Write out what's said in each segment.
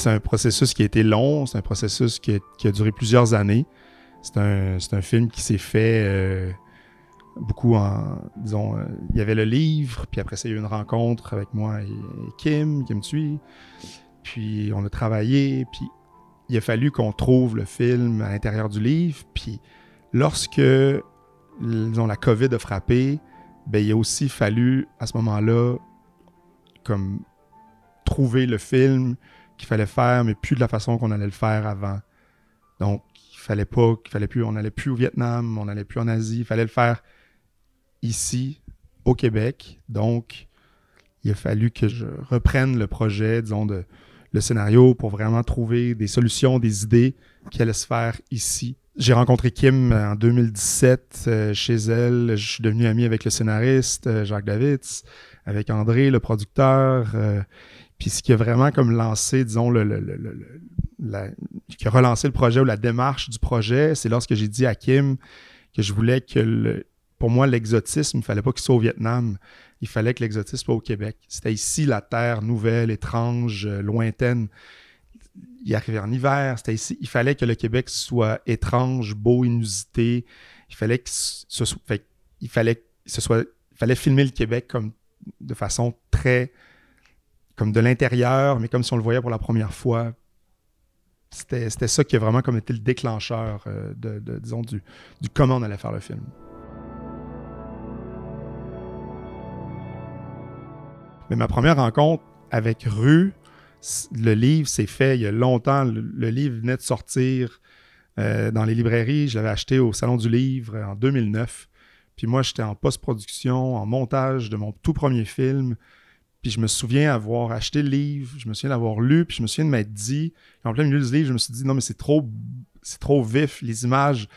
c'est un processus qui a été long, c'est un processus qui a duré plusieurs années. C'est un film qui s'est fait beaucoup disons, il y avait le livre, puis après ça, il y a eu une rencontre avec moi et Kim Thuy. Puis on a travaillé, puis il a fallu qu'on trouve le film à l'intérieur du livre. Puis lorsque, disons, la COVID a frappé, ben, il a aussi fallu, à ce moment-là, comme trouver le film qu'il fallait faire, mais plus de la façon qu'on allait le faire avant. Donc, on n'allait plus au Vietnam, on n'allait plus en Asie, il fallait le faire ici, au Québec. Donc, il a fallu que je reprenne le projet, disons, le scénario pour vraiment trouver des solutions, des idées qui allaient se faire ici. J'ai rencontré Kim en 2017 chez elle. Je suis devenu ami avec le scénariste Jacques Davids, avec André, le producteur. Puis ce qui a vraiment comme lancé, disons, qui a relancé le projet ou la démarche du projet, c'est lorsque j'ai dit à Kim que je voulais que, pour moi, l'exotisme, il ne fallait pas qu'il soit au Vietnam. Il fallait que l'exotisme soit au Québec. C'était ici la terre nouvelle, étrange, lointaine. Il arrivait en hiver, c'était ici. Il fallait que le Québec soit étrange, beau, inusité. Il fallait filmer le Québec comme de façon très, comme de l'intérieur, mais comme si on le voyait pour la première fois. C'était ça qui a vraiment comme été le déclencheur disons, du comment on allait faire le film. Mais ma première rencontre avec Rue, le livre s'est fait il y a longtemps. Le livre venait de sortir dans les librairies. Je l'avais acheté au Salon du Livre en 2009. Puis moi, j'étais en post-production, en montage de mon tout premier film. Puis je me souviens avoir acheté le livre, je me souviens l'avoir lu, puis je me souviens de m'être dit, en plein milieu du livre, je me suis dit, non, mais c'est trop vif, les images,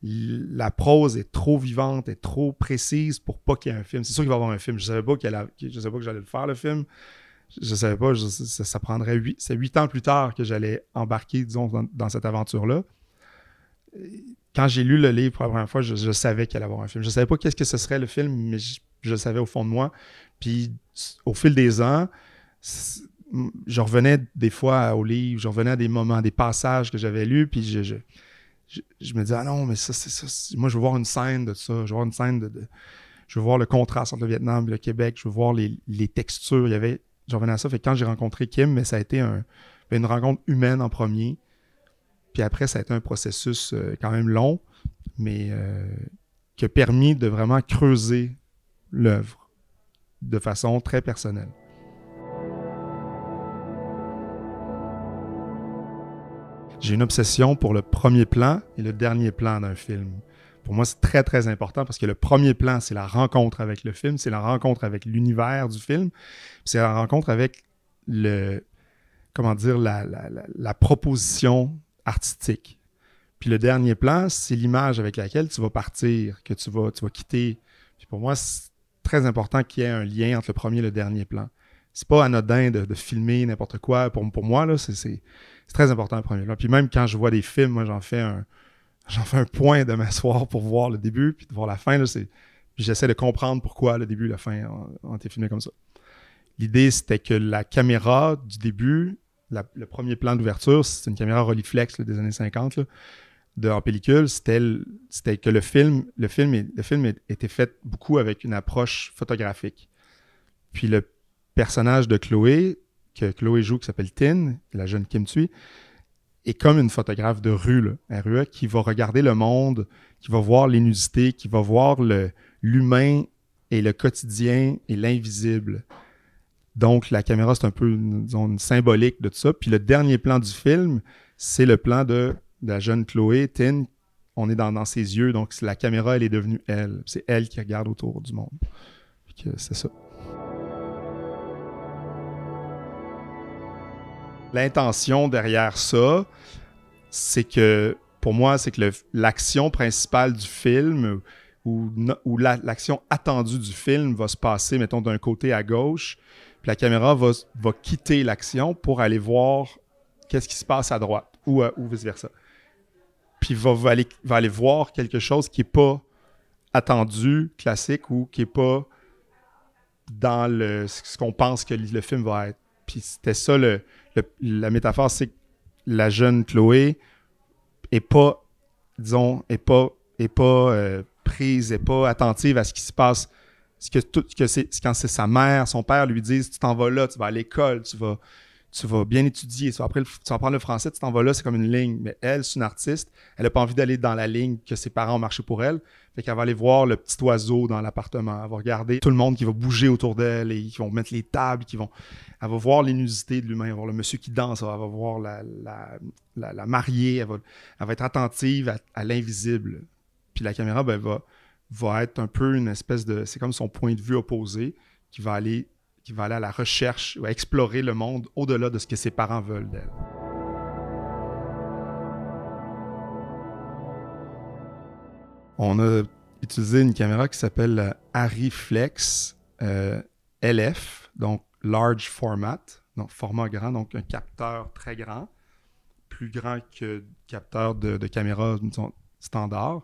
la prose est trop vivante, est trop précise pour pas qu'il y ait un film. C'est sûr qu'il va y avoir un film. Je savais pas que j'allais le faire, le film. Je savais pas, ça prendrait 8 ans plus tard que j'allais embarquer, disons, dans cette aventure-là. Quand j'ai lu le livre pour la première fois, je savais qu'il allait y avoir un film. Je savais pas qu'est-ce que ce serait le film, mais je le savais au fond de moi. Puis, au fil des ans, je revenais des fois au livre, je revenais à des moments, des passages que j'avais lus, puis je me disais, ah non, mais ça, c'est ça. Moi, je veux voir une scène de ça. Je veux voir une scène je veux voir le contraste entre le Vietnam et le Québec. Je veux voir les textures. Je revenais à ça. Fait que quand j'ai rencontré Kim, mais ça a été une rencontre humaine en premier. Puis après, ça a été un processus quand même long, mais qui a permis de vraiment creuser l'œuvre de façon très personnelle. J'ai une obsession pour le premier plan et le dernier plan d'un film. Pour moi, c'est très, très important parce que le premier plan, c'est la rencontre avec le film, c'est la rencontre avec l'univers du film, c'est la rencontre avec la proposition artistique. Puis le dernier plan, c'est l'image avec laquelle tu vas partir, que tu vas quitter. Puis pour moi, c'est très important qu'il y ait un lien entre le premier et le dernier plan. C'est pas anodin de filmer n'importe quoi. Pour moi, là, c'est très important le premier plan. Puis même quand je vois des films, moi, j'en fais un point de m'asseoir pour voir le début, puis de voir la fin. Là, puis j'essaie de comprendre pourquoi le début et la fin ont été filmés comme ça. L'idée, c'était que la caméra du début, le premier plan d'ouverture, c'est une caméra Rolleiflex des années 50, en pellicule, c'était que le film était fait beaucoup avec une approche photographique. Puis le personnage de Chloé, que Chloé joue, qui s'appelle Tin, la jeune Kim Thuy, est comme une photographe de rue, RUE, qui va regarder le monde, qui va voir l'inusité, qui va voir l'humain et le quotidien et l'invisible. Donc, la caméra, c'est un peu une symbolique de tout ça. Puis le dernier plan du film, c'est le plan de la jeune Chloé, Tin. On est dans ses yeux, donc la caméra, elle est devenue elle. C'est elle qui regarde autour du monde. Puis c'est ça. L'intention derrière ça, c'est que, pour moi, c'est que l'action principale du film ou l'action attendue du film va se passer, mettons, d'un côté à gauche, puis la caméra va quitter l'action pour aller voir qu'est-ce qui se passe à droite ou vice-versa. Puis va aller voir quelque chose qui n'est pas attendu, classique, ou qui n'est pas dans ce qu'on pense que le film va être. Puis c'était ça, la métaphore, c'est que la jeune Chloé est pas, disons, prise, est pas attentive à ce qui se passe. Quand c'est sa mère, son père lui disent, tu t'en vas là, tu vas à l'école, tu vas bien étudier, tu vas apprendre le français, tu t'en vas là, c'est comme une ligne. Mais elle, c'est une artiste, elle n'a pas envie d'aller dans la ligne que ses parents ont marché pour elle. Fait qu'elle va aller voir le petit oiseau dans l'appartement. Elle va regarder tout le monde qui va bouger autour d'elle et qui vont mettre les tables, elle va voir l'inusité de l'humain, elle va voir le monsieur qui danse, elle va voir la mariée, elle va être attentive à l'invisible. Puis la caméra, va être un peu une espèce de... C'est comme son point de vue opposé qui va aller à la recherche, à explorer le monde au-delà de ce que ses parents veulent d'elle. On a utilisé une caméra qui s'appelle la Arriflex LF, donc Large Format, donc format grand, donc un capteur très grand, plus grand que le capteur de caméra standard.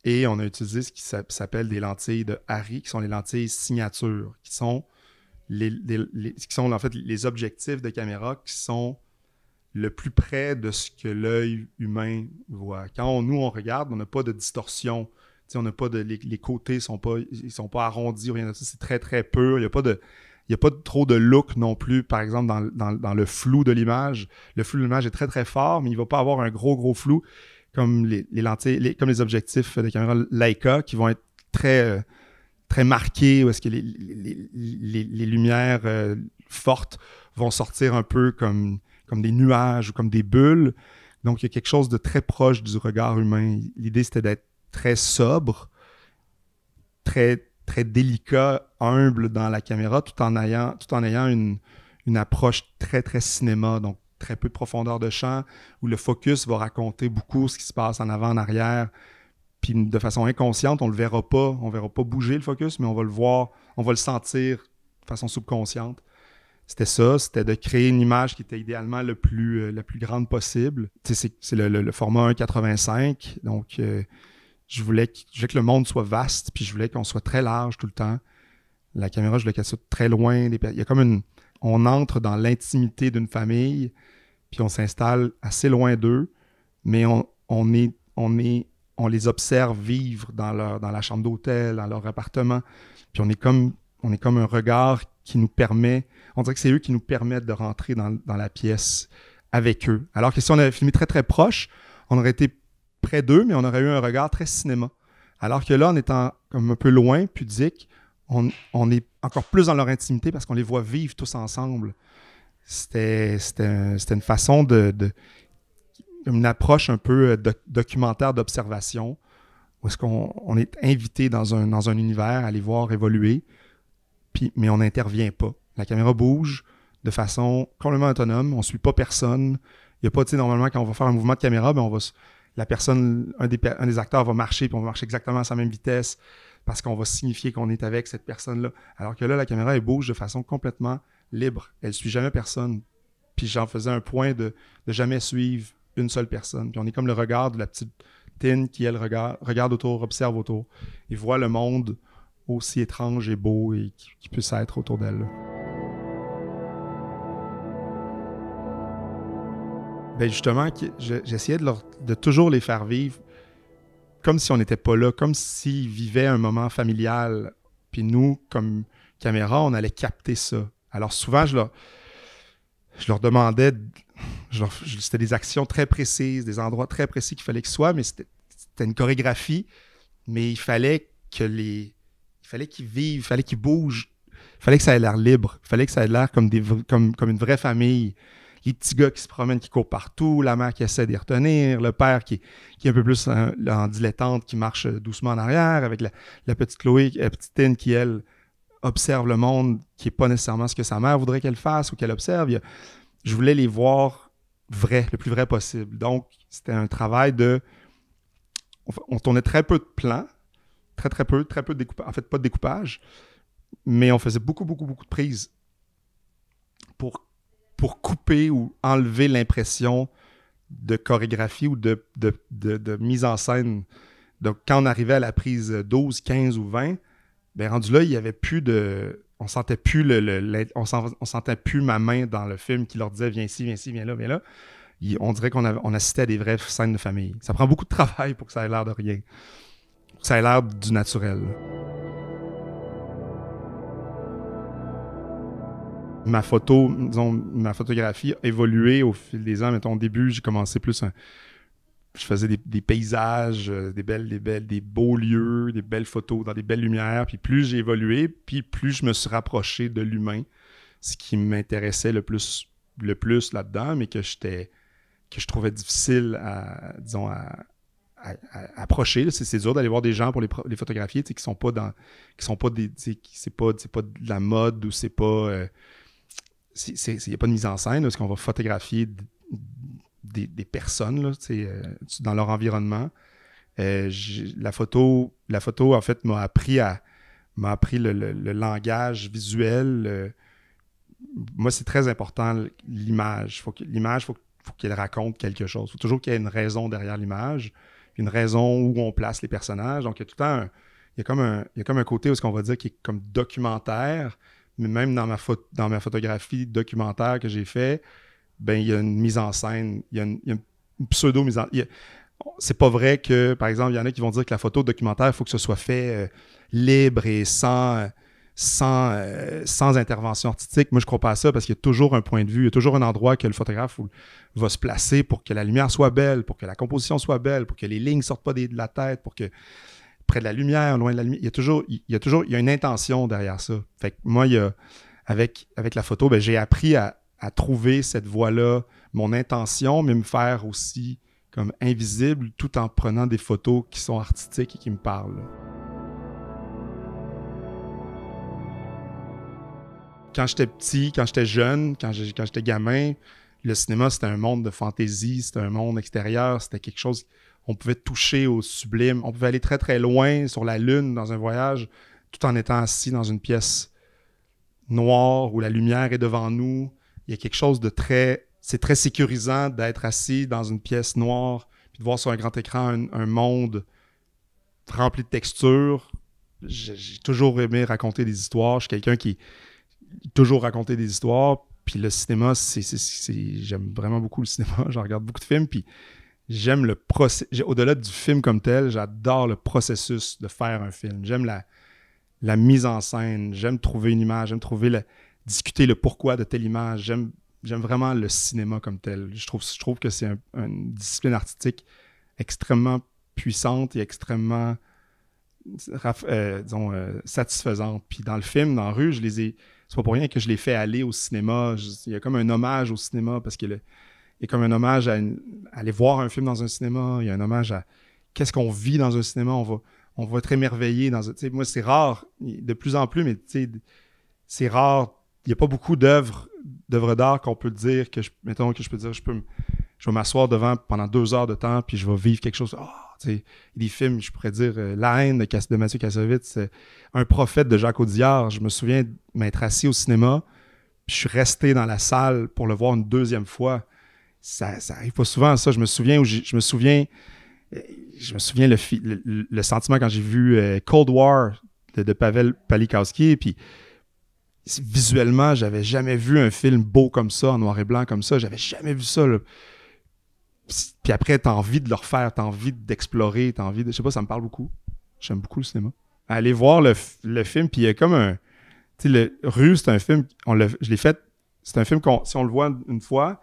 Et on a utilisé ce qui s'appelle des lentilles de Arri, qui sont les lentilles signature, qui sont en fait les objectifs de caméra qui sont le plus près de ce que l'œil humain voit. Quand on regarde, on n'a pas de distorsion. On n'a pas les côtés sont pas arrondis ou rien de ça. C'est très, très pur. Il n'y a pas trop de look non plus, par exemple, dans le flou de l'image. Le flou de l'image est très, très fort, mais il ne va pas avoir un gros, gros flou comme les lentilles, comme les objectifs de caméra Leica qui vont être très, très marqués, où est-ce que les lumières fortes vont sortir un peu comme des nuages ou comme des bulles. Donc, il y a quelque chose de très proche du regard humain. L'idée, c'était d'être très sobre, très, très délicat, humble dans la caméra, tout en ayant une approche très, très cinéma. Donc, très peu de profondeur de champ, où le focus va raconter beaucoup ce qui se passe en avant, en arrière. Puis de façon inconsciente, on ne le verra pas. On ne verra pas bouger le focus, mais on va le voir, on va le sentir de façon subconsciente. C'était ça, c'était de créer une image qui était idéalement la plus grande possible. C'est le format 1.85, donc je voulais que le monde soit vaste, puis je voulais qu'on soit très large tout le temps. La caméra, je voulais qu'elle soit très loin. Il y a comme on entre dans l'intimité d'une famille, puis on s'installe assez loin d'eux, mais on les observe vivre dans la chambre d'hôtel, dans leur appartement, puis on est comme un regard qui nous permet, on dirait que c'est eux qui nous permettent de rentrer dans la pièce avec eux. Alors que si on avait filmé très très proche, on aurait été près d'eux, mais on aurait eu un regard très cinéma. Alors que là, en étant comme un peu loin, pudique, on est encore plus dans leur intimité parce qu'on les voit vivre tous ensemble. C'était une façon une approche un peu documentaire d'observation où est-ce qu'on est invité dans un univers à les voir évoluer, mais on n'intervient pas. La caméra bouge de façon complètement autonome, on ne suit pas personne. Il n'y a pas, normalement, quand on va faire un mouvement de caméra, la personne, un des acteurs va marcher, puis on va marcher exactement à sa même vitesse parce qu'on va signifier qu'on est avec cette personne-là. Alors que là, la caméra, elle bouge de façon complètement libre. Elle ne suit jamais personne. Puis j'en faisais un point de jamais suivre une seule personne. Puis on est comme le regard de la petite Tine qui, elle, regarde autour, observe autour et voit le monde aussi étrange et beau et qui puisse être autour d'elle. Là. Ben justement, j'essayais de toujours les faire vivre comme si on n'était pas là, comme s'ils vivaient un moment familial. Puis nous, comme caméra, on allait capter ça. Alors souvent, je leur demandais, c'était des actions très précises, des endroits très précis qu'il fallait qu'ils soient, mais c'était une chorégraphie, mais il fallait qu'ils vivent, il fallait qu'ils bougent, il fallait que ça ait l'air libre, il fallait que ça ait l'air comme une vraie famille. Les petits gars qui se promènent, qui courent partout, la mère qui essaie d'y retenir, le père qui est un peu plus en dilettante, qui marche doucement en arrière, avec la petite Chloé, la petite Tine qui, elle, observe le monde, qui n'est pas nécessairement ce que sa mère voudrait qu'elle fasse ou qu'elle observe. Je voulais les voir vrais, le plus vrai possible. Donc, c'était un travail on tournait très peu de plans, très peu de découpage, en fait, pas de découpage, mais on faisait beaucoup de prises pour couper ou enlever l'impression de chorégraphie ou de mise en scène. Donc, quand on arrivait à la prise 12, 15 ou 20, ben rendu là, il y avait plus de... on sentait plus on sentait plus ma main dans le film qui leur disait viens ici, viens ici, viens là, viens là. On dirait qu'on assistait à des vraies scènes de famille. Ça prend beaucoup de travail pour que ça ait l'air de rien. Pour que ça ait l'air du naturel. Ma photographie a évolué au fil des ans. Mettons, au début, j'ai commencé plus je faisais des paysages, des beaux lieux, des belles photos dans des belles lumières. Puis plus j'ai évolué, puis plus je me suis rapproché de l'humain, ce qui m'intéressait le plus là-dedans, mais que je trouvais difficile à approcher. C'est dur d'aller voir des gens pour les photographier, qui sont pas c'est pas de la mode ou c'est pas il n'y a pas de mise en scène, parce qu'on va photographier des personnes là, dans leur environnement. La photo, en fait, m'a appris le langage visuel. Moi, c'est très important, l'image. L'image, faut qu'elle raconte quelque chose. Il faut toujours qu'il y ait une raison derrière l'image, une raison où on place les personnages. Donc, il y a tout le temps il y a comme un côté où on va dire qui est comme documentaire, mais même dans ma photographie documentaire que j'ai fait, ben il y a une mise en scène, il y a une pseudo-mise en scène. C'est pas vrai que, par exemple, il y en a qui vont dire que la photo documentaire, il faut que ce soit fait libre et sans intervention artistique. Moi, je crois pas à ça parce qu'il y a toujours un point de vue, il y a toujours un endroit que le photographe va se placer pour que la lumière soit belle, pour que la composition soit belle, pour que les lignes sortent pas de la tête, pour que près de la lumière, loin de la lumière, il y a une intention derrière ça. Fait que moi, avec la photo, ben, j'ai appris à trouver cette voie-là, mon intention, mais me faire aussi comme invisible tout en prenant des photos qui sont artistiques et qui me parlent. Quand j'étais petit, quand j'étais jeune, quand j'étais gamin, le cinéma, c'était un monde de fantaisie, c'était un monde extérieur, c'était quelque chose, on pouvait toucher au sublime, on pouvait aller très très loin sur la Lune dans un voyage, tout en étant assis dans une pièce noire où la lumière est devant nous. Il y a quelque chose de c'est très sécurisant d'être assis dans une pièce noire puis de voir sur un grand écran un monde rempli de textures. J'ai toujours aimé raconter des histoires. Je suis quelqu'un qui toujours raconter des histoires. Puis le cinéma, j'aime vraiment beaucoup le cinéma. J'en regarde beaucoup de films. Puis j'aime le processus. Au-delà du film comme tel, j'adore le processus de faire un film. J'aime la mise en scène. J'aime trouver une image. J'aime discuter le pourquoi de telle image. J'aime vraiment le cinéma comme tel. Je trouve que c'est une discipline artistique extrêmement puissante et extrêmement satisfaisante. Puis dans le film, dans Rue, c'est pas pour rien que je l'ai fait aller au cinéma. Il y a comme un hommage au cinéma parce qu'il y a comme un hommage à aller voir un film dans un cinéma. Il y a un hommage à qu'est-ce qu'on vit dans un cinéma. On va être émerveillé. Moi, c'est rare, de plus en plus, mais c'est rare. Il n'y a pas beaucoup d'œuvres d'art qu'on peut dire mettons que je peux dire, je vais m'asseoir devant pendant 2 heures de temps puis je vais vivre quelque chose. Il y a des films, je pourrais dire La haine de Mathieu Kassovitz, Un prophète de Jacques Audiard. Je me souviens m'être assis au cinéma puis je suis resté dans la salle pour le voir une deuxième fois. Ça arrive pas souvent, ça. Je me souviens le sentiment quand j'ai vu Cold War de Pavel Palikowski, puis visuellement, j'avais jamais vu un film beau comme ça, en noir et blanc comme ça. J'avais jamais vu ça, là. Puis après, t'as envie de le refaire, t'as envie d'explorer, je sais pas, ça me parle beaucoup. J'aime beaucoup le cinéma. Aller voir le film, puis il y a comme un... Tu sais, Rue, c'est un film, je l'ai fait, c'est un film si on le voit une fois,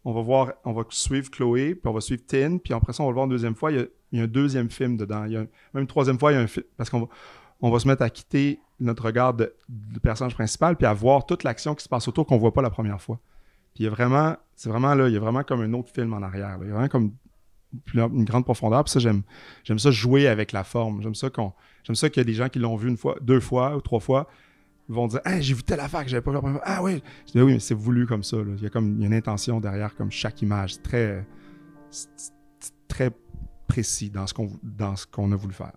on va suivre Chloé, puis on va suivre Tin, puis après ça, on va le voir une deuxième fois, il y a un deuxième film dedans. Même une troisième fois, il y a un film, parce qu'on va se mettre à quitter notre regard de personnage principal puis à voir toute l'action qui se passe autour qu'on voit pas la première fois. Puis il y a vraiment comme un autre film en arrière. Là. Il y a vraiment comme une grande profondeur. Puis ça, j'aime ça jouer avec la forme. J'aime ça qu'il y a des gens qui l'ont vu 1 fois, 2 fois ou 3 fois, ils vont dire « Hey, j'ai vu telle affaire que j'avais pas vu la première fois. Ah oui! » Je dis « Oui, mais c'est voulu comme ça. Là. Il y a une intention derrière comme chaque image. C'est très précis dans ce qu'on a voulu faire. »